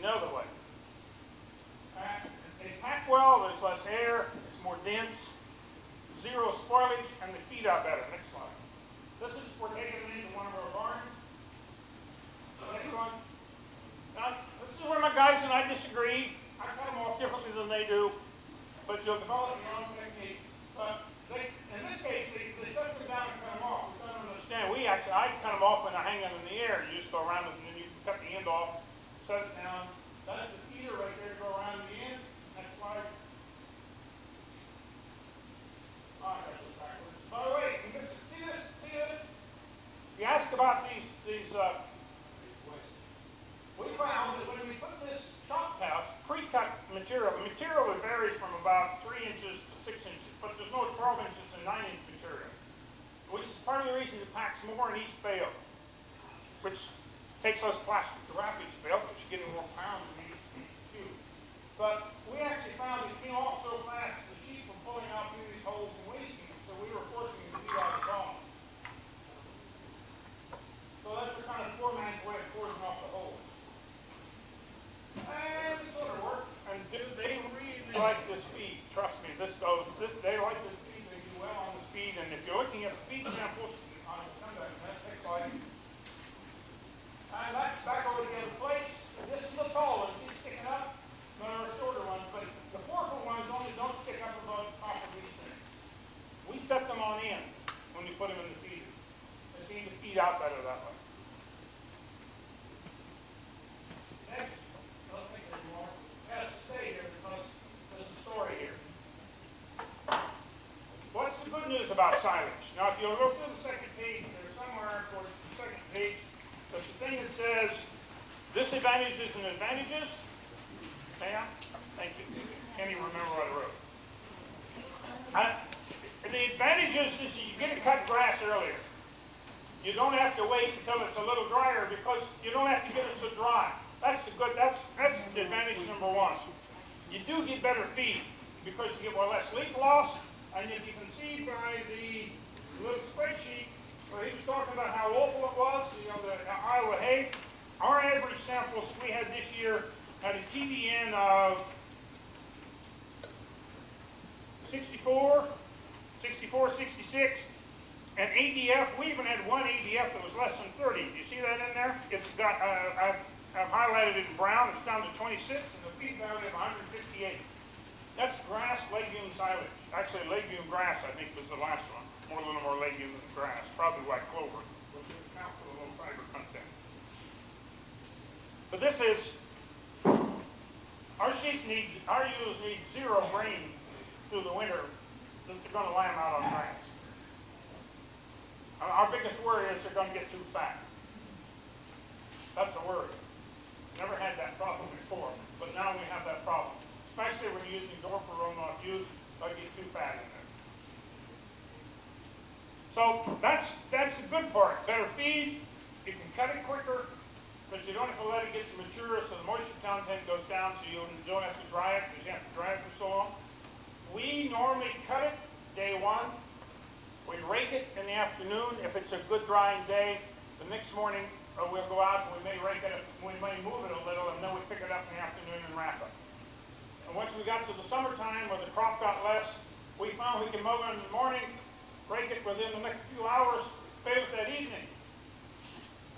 other way. They pack well, there's less air, it's more dense, zero spoilage, and they feed out better. Next slide. This is, we're taking them into one of our barns. Next one. Now, this is where my guys and I disagree. I cut them off differently than they do, but you'll develop your own technique. But in this case, they set them down and cut them off. Which I don't understand. I cut them off when they're hanging in the air. You just go around it, and then you cut the end off, set it down. That's the feeder right there to go around the end. Next slide. Oh, I got to go backwards. By the way, see this? See this? You ask about these we found that when we put this chop pouch, pre-cut material, the material that varies from about 3 inches to 6 inches, but there's no 12 inches and 9-inch material, which is part of the reason it packs more in each bale, which takes less plastic to wrap each bale, but you're getting more pounds in each cube. But we actually found it came off so fast, the sheep were pulling out through these holes and wasting them, so we were forcing them to feed out the bone. So that's the kind of four-man way of forcing off the hole. And it sort of worked. And they really like this feed. Trust me, they like this feed. They do well on this feed. And if you're looking at the feed samples on the next slide, and that's back over to the other place. This is the tall one. See, sticking up. None of our shorter ones, but the 4-foot ones only don't stick up above the top of these things. We set them on end when we put them in the feeder. They seem to feed out better that way. Next. Stay here because there's a story here. What's the good news about silage? Now, if you'll go through the second page, there's somewhere towards the second page, there's a thing that says disadvantages and advantages. Yeah, thank you. Can't even remember what I wrote. The advantages is you get to cut grass earlier. You don't have to wait until it's a little drier because you don't have to get it so dry. That's the advantage number one. You do get better feed because you get less leaf loss, and if you can see by the little spreadsheet where he was talking about how awful it was, the Iowa hay, our average samples we had this year had a TDN of 64, 66, and ADF, we even had one ADF that was less than 30. Do you see that in there? It's got, I've highlighted it in brown. It's down to 26, and the feed value of 158. That's grass, legume, silage. Actually, legume grass, I think, was the last one. A little more legume than grass. Probably white clover, which would account for the low fiber content. But this is, our ewes need zero grain through the winter that they're going to lamb out on grass. Our biggest worry is they're going to get too fat. That's a worry. Never had that problem before, but now we have that problem. Especially when you're using Dorper Roanoff ewes, they'll get too fat in there. So that's the good part. Better feed, you can cut it quicker, because you don't have to let it get to mature, so the moisture content goes down, so you don't have to dry it, because you have to dry it for so long. We normally cut it day one. We rake it in the afternoon. If it's a good drying day, the next morning we'll go out and we may rake it, we may move it a little, and then we pick it up in the afternoon and wrap it. And once we got to the summertime where the crop got less, we found we can mow it in the morning, rake it within the next few hours, bale it that evening.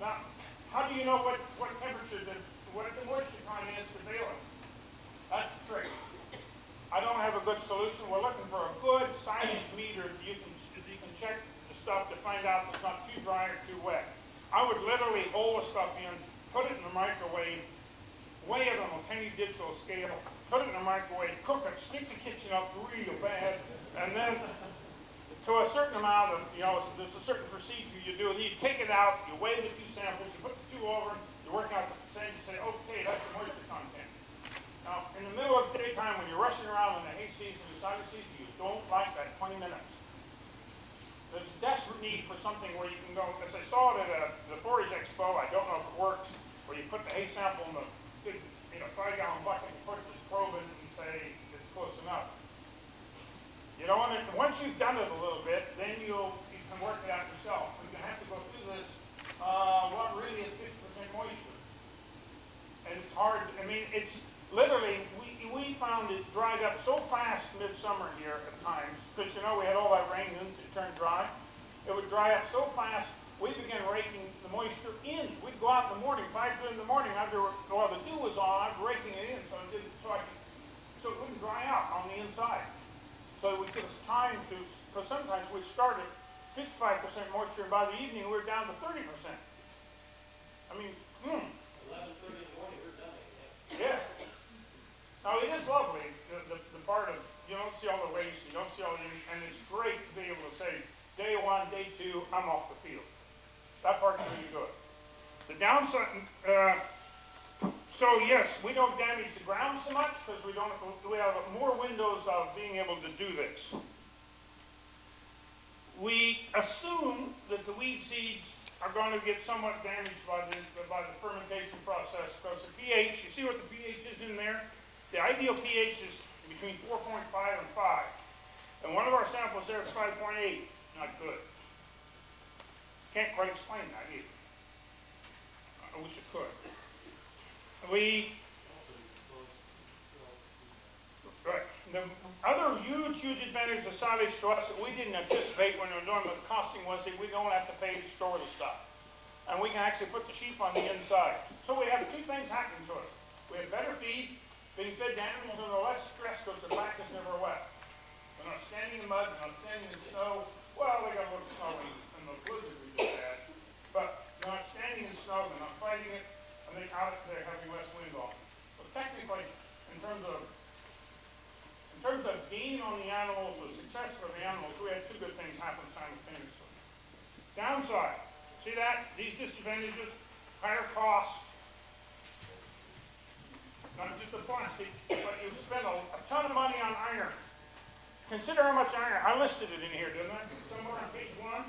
Now, how do you know what temperature, what the moisture content is to bale it? That's the trick. I don't have a good solution. We're looking for a good silage meter that you can check the stuff to find out if it's not too dry or too wet. I would literally hold the stuff in, put it in the microwave, weigh it on a tiny digital scale, put it in the microwave, cook it, stick the kitchen up real bad, and then to a certain amount of, there's a certain procedure you do. You take it out, you weigh the two samples, you put the two over, you work out the percentage, you say, okay, that's the moisture content. Now, in the middle of the daytime when you're rushing around in the hay season, the silage season, you don't like that 20 minutes. There's a desperate need for something where you can go, as I saw it at the Forage Expo, I don't know if it works, where you put the hay sample in the big 5-gallon bucket and put this probe in and say it's close enough. You know, and once you've done it a little bit, then you can work it out yourself. You're going to have to go through this, what really is 50% moisture. And it's hard. I mean, it's literally, we found it dried up so fast midsummer here at times, because you know we had all that rain and it turned dry. It would dry up so fast, we began raking the moisture in. We'd go out in the morning, 5 in the morning, while the dew was on, I'd raking it in so it wouldn't dry out on the inside. So we give us time to, because sometimes we'd start at 55% moisture, and by the evening we were down to 30%. I mean, 11:30 in the morning, we're done. yeah. Now it is lovely, the part of, you don't see all the waste, you don't see all the, and it's great to be able to say, day 1, day 2, I'm off the field. That part's really good. The downside, so yes, we don't damage the ground so much because we have more windows of being able to do this. We assume that the weed seeds are going to get somewhat damaged by the fermentation process because the pH, you see what the pH is in there? The ideal pH is between 4.5 and 5. And one of our samples there is 5.8. Not good. Can't quite explain that either. I wish it could. Right. The other huge advantage of silage to us that we didn't anticipate when we were doing the costing was that we don't have to pay to store the stuff. And we can actually put the sheep on the inside. So we have 2 things happening to us. We have better feed, being fed to animals, and they're less stressed because the back is never wet. They're not standing in mud, they're not standing in snow. Well, they got a little snow in the blizzard we just had. But they're not standing in snow, they're not fighting it, and they're having less wind on them. So technically, in terms of gain on the animals, or success for the animals, we had 2 good things happen simultaneously. Downside, see that? These disadvantages, higher costs, not just the plastic, but you spend a ton of money on iron. Consider how much iron, I listed it in here, didn't I? Somewhere on page 1.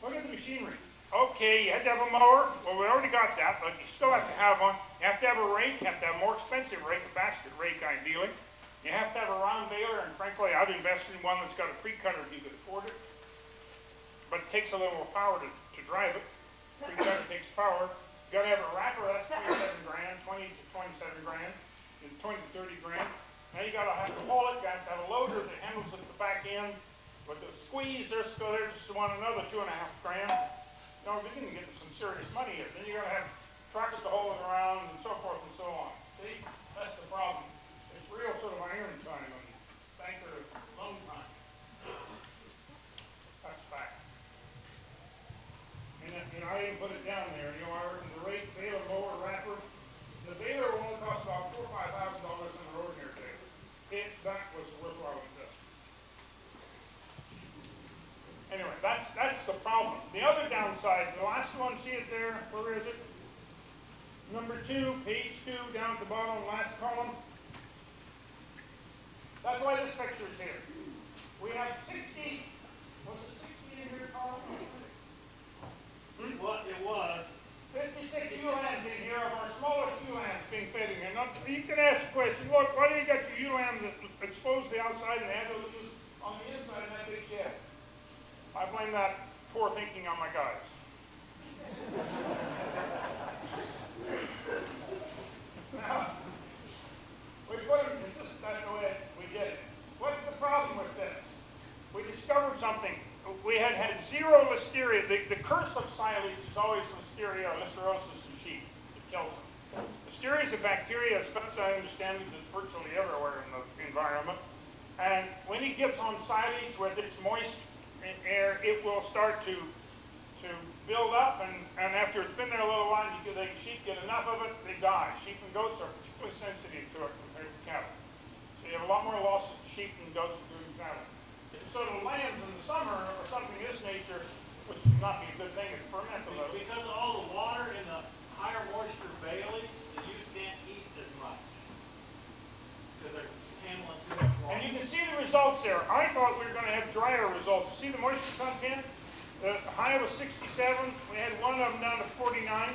Look at the machinery. Okay, you had to have a mower. Well, we already got that, but you still have to have one. You have to have a rake. You have to have a more expensive rake, a basket rake ideally. You have to have a round baler, and frankly, I've invested in one that's got a pre-cutter if you could afford it. But it takes a little more power to drive it. Pre-cutter takes power. You got to have a wrapper, that's 27 grand, 20 to 27 grand, and 20 to 30 grand. Now you got to have to haul it, you got to have a loader that handles it at the back end. With the squeeze, there's one another 2.5 grand. You know, we're beginning to get some serious money here. Then you got to have trucks to haul it around and so forth and so on. See, that's the problem. It's real sort of iron time and banker loan time. That's fact. And then, I didn't put it down there. You know, I reckon the rake, baler, mower, wrapper. The baler will only cost about $4,000 or $5,000 in the ordinary baler. That was a worthwhile investment. Anyway, that's the problem. The other downside, the last one, see it there? Where is it? Number 2, page 2, down at the bottom, last column. That's why this picture is here. We had 60, was it 60 in here, Colin? It was. 56 ewe lambs in here of our smallest ewe lambs being fed in here. Now, you can ask the question, why do you got your ewe lambs exposed to the outside and have those on the inside in that big shed? I blame that poor thinking on my guys. Now, we put them, that's the way we did it. What's the problem with this? We discovered something. We had 0 listeria. The curse of silage is always listeria or listeriosis in sheep. It kills them. Listeria is a bacteria, as best I understand it, that's virtually everywhere in the environment. And when it gets on silage, whether it's moist air, it will start to build up, and after it's been there a little while, the sheep get enough of it, they die. Sheep and goats are particularly sensitive to it compared to cattle. So you have a lot more losses to sheep and goats than to cattle. So the lambs in the summer or something of this nature, which would not be a good thing, is ferment a little. Because of all the water in the higher moisture Baleage, the ewes can't eat as much. Because they're handling too much water. And you can see the results there. I thought we were going to have drier results. See the moisture content? The high was 67. We had one of them down to 49.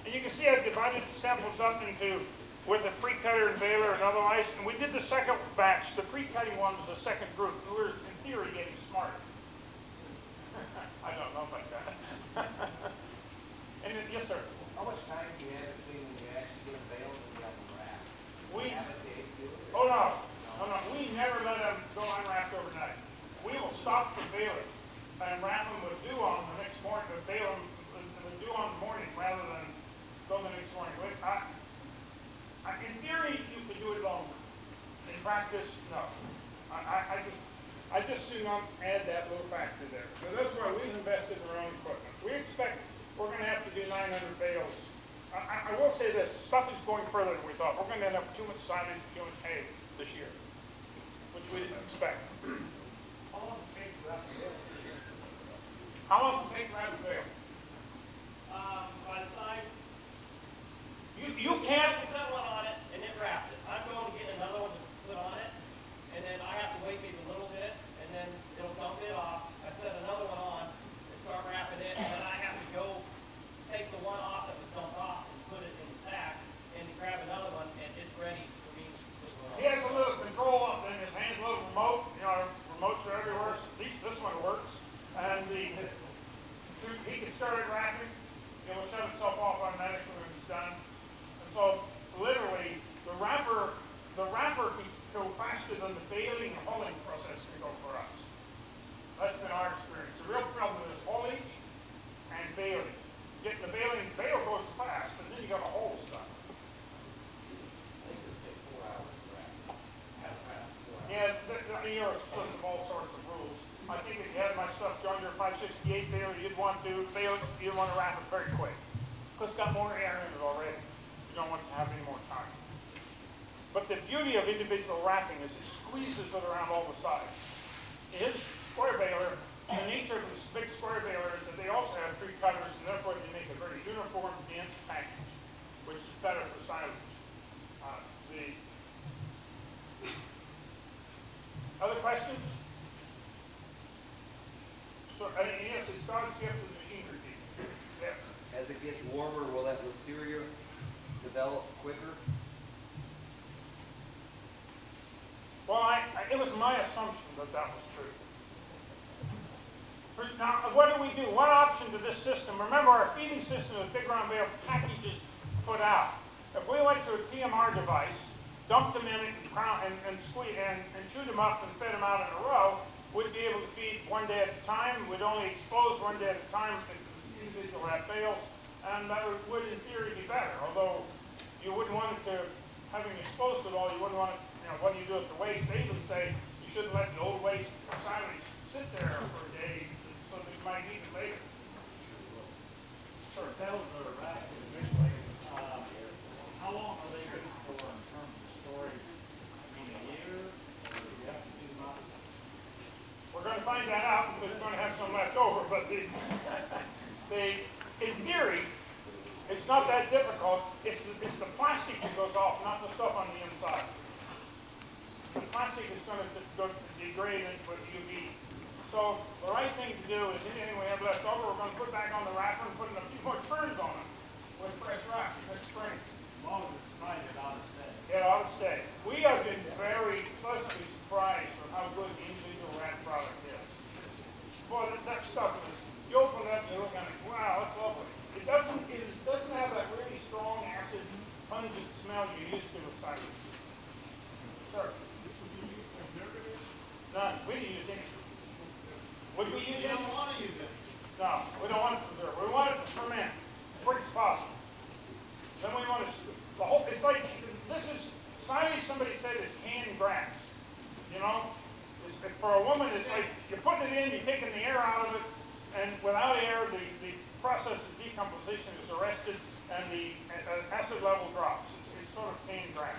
And you can see I divided the samples up into with a pre-cutter and baler and otherwise. And we did the second batch. The pre-cutting one was the second group. We were, in theory, getting smarter. I don't know about that. And then, yes, sir. How much time do you have between the batch frankly. In theory, you could do it longer. In practice, no. I just soon add that little factor there. So that's why we've invested in our own equipment. We expect we're going to have to do 900 bales. I will say this, stuff is going further than we thought. We're going to end up with too much silage, too much hay this year, which we didn't expect. How long does it take to wrap the bale? How long does it take to wrap a bale? By the time You can't. I set one on it and it wraps it. I'm going to get another one to put on it, and then I have to wait maybe a little bit, and then it'll dump it off. I set another one on and start wrapping it, and then I have to go take the one off that was dumped off and put it in the stack, and grab another one, and it's ready for me to put one on. He has a little control up in his hand, a little remote. You know, remotes are everywhere. This one works, and he can start it wrapping. It will shut itself off automatically when it's done. And so, literally, the wrapper can go faster than the baling and hulling process can go for us. That's been our experience. The real problem is haulage and baling. Getting the bale goes fast, but then you got to haul stuff. Yeah, you're a slip of all sorts of rules. I think if you had my stuff on your 568 baler, you'd want to wrap it very quick. Because it's got more air in it already. You don't want to have any more time. But the beauty of individual wrapping is it squeezes it around all the sides. His square baler, the nature of this big square baler is that they also have 3 cutters, and therefore they make a very uniform, dense package, which is better for silage. Other questions? So, yes, it's God's gift to the machinery people. Yes. As it gets warmer, will that listeria develop quicker? Well, it was my assumption that that was true. Now, what do we do? One option to this system, remember our feeding system is big round bale packages put out. If we went to a TMR device, dumped them in it and squeeze and chewed them up and fed them out in a row, we'd be able to feed one day at a time. We'd only expose one day at a time to individual wrap bales, and that would in theory be better. Although you wouldn't want it to, having exposed it all, you wouldn't want it, what do you do with the waste? They even say you shouldn't let the old waste silage sit there for a day so that you might eat it later. Sure, bales are wrapped individually. How long are they good for in terms of storage? I mean, a year? Or do you have to do them out? We're going to find that out because we're going to have some left over, but in theory, it's not that difficult. It's the plastic that goes off, not the stuff on the inside. The plastic is going to degrade with UV. So the right thing to do is anything we have left over, we're going to put back on the wrapper and put in a few more turns on it with fresh wrap next spring. As long as it's tight, it ought to stay. It ought to stay. We have been very pleasantly surprised with how good the individual wrap product is. Boy, that stuff is, you open it up and you look at it, wow, that's lovely. It doesn't have that really strong acid, pungent smell you're used to with silage. Sir? None. We didn't use any. Would we use You any? don't want to use it. No, we don't want it to preserve. We want it to ferment as quick as possible. Then we want to, it's like, this is, silage, somebody said, is canned grass. You know? For a woman, it's like, you're putting it in, you're taking the air out of it, and without air, the process of decomposition is arrested, and the acid level drops. It's sort of canned grass.